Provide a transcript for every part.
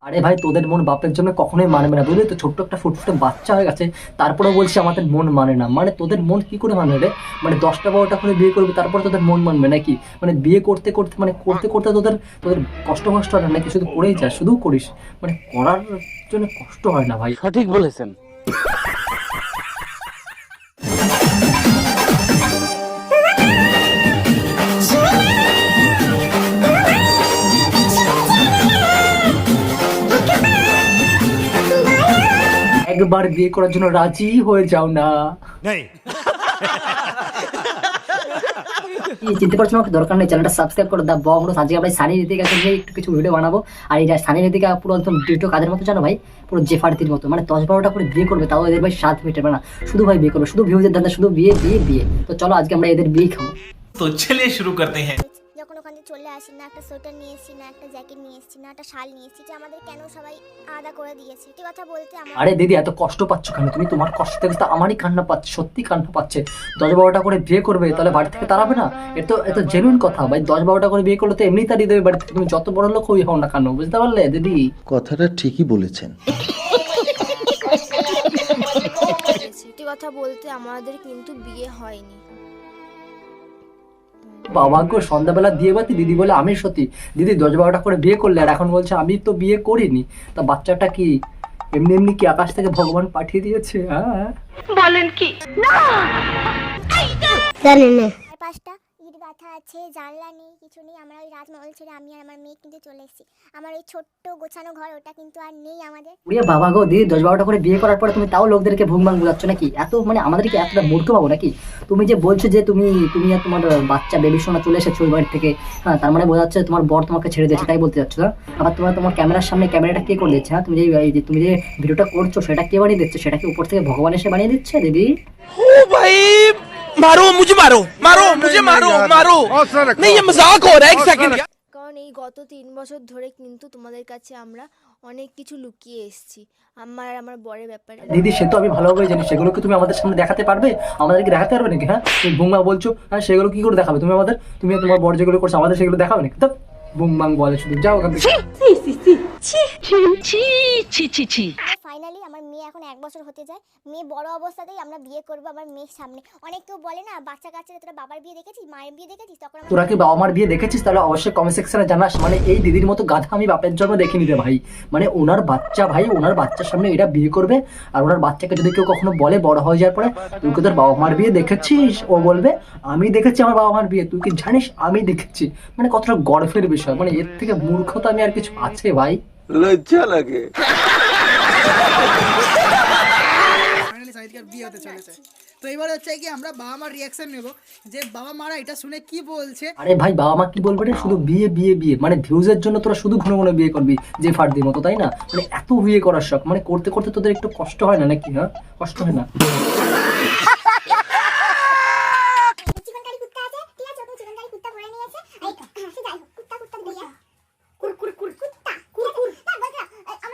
আরে ভাই তোদের মন বাপের জন্য কখনোই মানবে না, বুঝলি তো? ছোট্ট একটা ফুটফুটে বাচ্চা হয়ে গেছে, তারপরেও বলছি আমাদের মন মানে না। মানে তোদের মন কি করে মানবে রে? মানে 10টা 12টা করে বিয়ে করবে তারপরে তোদের মন মানবে নাকি? মানে বিয়ে করতে করতে মানে করতে করতে তোদের তোদের কষ্ট কষ্ট হয় না নাকি? শুধু করেই যাস, শুধু করিস, মানে করার জন্য কষ্ট হয় না ভাই? সঠিক বলেছেন। একবার বিয়ে করার জন্য রাজি হয়ে যাও না। চিন্তা করছো আমাকে দরকার নেই, চ্যানেলটা সাবস্ক্রাইব করে দাও বঙ্গ। আজকে আমরা সানি ঋতিকা নিয়ে একটু কিছু ভিডিও বানাবো। আর এই সানি ঋতিকা পুরো একদম ডিটো কাজের মতো, জানো ভাই? পুরো জেফার্তির মতো, মানে 10-12টা করে বিয়ে করবে, তাও এদের ভাই 7 মিনিটের না, শুধু ভাই বিয়ে করবে, শুধু ভিউজের ধান্দা, শুধু বিয়ে বিয়ে বিয়ে। তো চলো আজকে আমরা এদের বিয়ে খাবো। তো চলিए शुरू करते हैं। যখন ওখান থেকে চলে আসি না একটা সোয়েটার নিয়ে এসেছি, না একটা জ্যাকেট নিয়ে এসেছি, না একটা শাল নিয়ে এসেছি, যে আমাদের কেন সবাই আলাদা করে দিয়েছে। সত্যি কথা বলতে আরে দিদি এত কষ্ট পাচ্ছ কেন তুমি? তোমার কষ্ট থেকে তো আমারই কান্না পাচ্ছে, সত্যি কান্না পাচ্ছে। 10-12টা করে বিয়ে করবে তাহলে বাড়ি থেকে তাড়াবে না? এত জেনুইন কথা ভাই। 10-12টা করে বিয়ে করলে তো এমনি তাড়িয়ে দেবে বাড়ি থেকে, তুমি যত বড় লোক হই হও না কেন, বুঝতে পারলে দিদি? কথাটা ঠিকই বলেছেন। সত্যি কথা বলতে আমাদের কিন্তু বিয়ে হয়নি। বাবা গো, সন্ধ্যাবেলা দিয়ে বাতি দিদি বলে আমি সত্যি দিদি 10-12টা করে বিয়ে করলে, আর এখন বলছে আমি তো বিয়ে করিনি। তা বাচ্চাটা কি এমনি এমনি কি আকাশ থেকে ভগবান পাঠিয়ে দিয়েছে? হ্যাঁ বলেন কি? পাঁচটা ইট গাঁথা আছে, জানলা নেই, কিছু নেই। আমরা ওই রাজমহল ছেড়ে আমি আর আমার মেয়ে কিন্তু চলে এসেছি। আমার ওই ছোট্ট গোছানো ঘর ওটা কিন্তু আর নেই আমাদের। উড়িয়া বাবা গো, দিদি 10-12টা করে বিয়ে করার পরে তুমি তাও লোকদেরকে ভুংভাং বোঝাচ্ছ নাকি? এত মানে আমাদেরকে এতটা মূর্খ পাবো নাকি? তুমি যে বলছো যে তুমি তুমি আর তোমার বাচ্চা বেবি সোনা চলে এসেছো ওই বাড়ি থেকে, হ্যাঁ, তার মানে বোঝা যাচ্ছে তোমার বর তোমাকে ছেড়ে দিয়েছে, তাই বলতে যাচ্ছ না? আবার তোমার ক্যামেরার সামনে ক্যামেরাটা কে করে দিচ্ছে? হ্যাঁ, তুমি যে ভিডিওটা করছো সেটা কে বানিয়ে দিচ্ছে? সেটা কি উপর থেকে ভগবান এসে বানিয়ে দিচ্ছে দিদি? ओ भाई मारो मुझे, मारो मारो मुझे, मारो मारो नहीं, ये मजाक हो रहा है। एक सेकंड। কারণ এই গত 3 বছর ধরে কিন্তু তোমাদের কাছে আমরা অনেক কিছু লুকিয়ে এসেছি আমার আর আমার বরের ব্যাপারে। দিদি সে তো আমি ভালোভাবে জানি, সেগুলো কি তুমি আমাদের সামনে দেখাতে পারবে? আমাদেরকে দেখাতে পারবে নাকি? হ্যাঁ, তুমি বুংমা বলছো, হ্যাঁ, সেগুলো কি করে দেখাবে তুমি আমাদের? তুমি আর তোমার বর যেগুলো করছো আমাদের সেগুলো দেখাবে নাকি? তো বুংবাং বলে শুধু, যাও ওখান থেকে। ফাইনালি আমার মেয়ে এখন 1 বছর হতে যায়। মেয়ে বড় অবস্থাতেই আমরা বিয়ে করবো আমার মেয়ের সামনে। অনেক কেউ বলে না বাচ্চা কাচ্চারা তোরা বাবার বিয়ে দেখেছিস, মায়ের বিয়ে দেখেছিস? তখন তোরা কি বাবা মার বিয়ে দেখেছিস? তাহলে অবশ্যই কমেন্ট সেকশনে জানাস। মানে এই দিদির মতো গাধা আমি বাপের জন্ম দেখিনি রে ভাই। মানে ওনার বাচ্চা ভাই, ওনার বাচ্চার সামনে এরা বিয়ে করবে, আর ওনার বাচ্চাকে যদি কেউ কখনো বলে বড় হয়ে যাওয়ার পরে তুই কি তোর বাবা মার বিয়ে দেখেছিস, ও বলবে আমি দেখেছি আমার বাবা মার বিয়ে, তুই কি জানিস আমি দেখেছি। মানে কতটা গর্বের বিষয়, মানে এর থেকে মূর্খতা আমি আর কিছু আছে ভাই? লজ্জা লাগে। ফাইনালি সাইদকার বিয়ে হতে চলেছে। তো এবার হচ্ছে কি আমরা বাবা মার রিয়াকশন নেব যে বাবা মারা এটা শুনে কি বলছে। আরে ভাই বাবা মা কি বলবে রে? শুধু বিয়ে বিয়ে বিয়ে, মানে ভিউজের জন্য তোরা শুধু ঘন ঘন বিয়ে করবি যে ফার্দির মতো, তাই না? মানে এত বিয়ে করার শখ, মানে করতে করতে তোদের একটু কষ্ট হয় না নাকি? হ্যাঁ, কষ্ট হয় না? চিকনকারি কুত্তা আছে, ঠিক আছে? ওকে চিকনকারি কুত্তা ধরে নিয়েছে। এই সে যাই হোক, কুত্তা দিয়ে কুরকুর কুত্তা কুরকুর না বলতে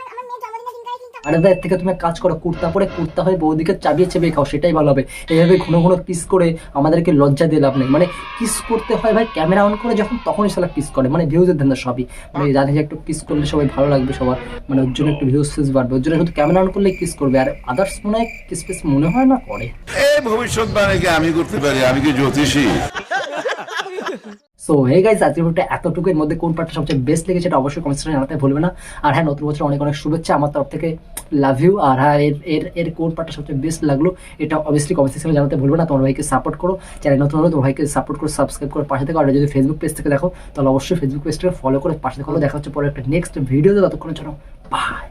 আমার মেয়ে জন্মদিনের দিনকারে কিন্তু। আরে এর থেকে তুমি এক কাজ করো, কুর্তা পরে কুর্তা হয়ে বৌদিকে চাবিয়ে চেপে খাও, সেটাই ভালো হবে। এইভাবে ঘন ঘন কিস করে আমাদেরকে লজ্জা দিয়ে লাভ নেই। মানে কিস করতে হয় ভাই ক্যামেরা অন করে যখন, তখনই সালা কিস করে, মানে ভিউজের ধান্দা সবই। মানে জানি যে একটু কিস করলে সবাই ভালো লাগবে সবার, মানে ওর জন্য একটু ভিউজ বাড়বে, ওর জন্য শুধু ক্যামেরা অন করলে কিস করবে, আর আদার্স মনে হয় কিস পিস মনে হয় না করে। এই ভবিষ্যৎবাণী কি আমি করতে পারি? আমি কি জ্যোতিষী? সো হে গাইস, আজকের ভিডিওটা এতটুকুর মধ্যে কোন পার্টটা সবচেয়ে বেস্ট লেগেছে এটা অবশ্যই কমেন্ট সেকশনে জানাতে ভুলবে না। আর হ্যাঁ, নতুন বছর অনেক অনেক শুভেচ্ছা আমার তরফ থেকে, লাভ ইউ। আর হ্যাঁ, এর কোন পার্টটা সবচেয়ে বেস্ট লাগলো এটা অবভিয়াসলি কমেন্ট সেকশনে জানাতে ভুলবে না। তোমার ভাইকে সাপোর্ট করো, চ্যানেল নতুন হলে তোমার ভাইকে সাপোর্ট করো, সাবস্ক্রাইব করো, পাশে থেকে। আর যদি ফেসবুক পেজ থেকে দেখো তাহলে অবশ্যই ফেসবুক পেজটাকে ফলো করে পাশে থেকে। দেখা হচ্ছে পরে একটা নেক্সট ভিডিওতে, ততক্ষণের জন্য বাই।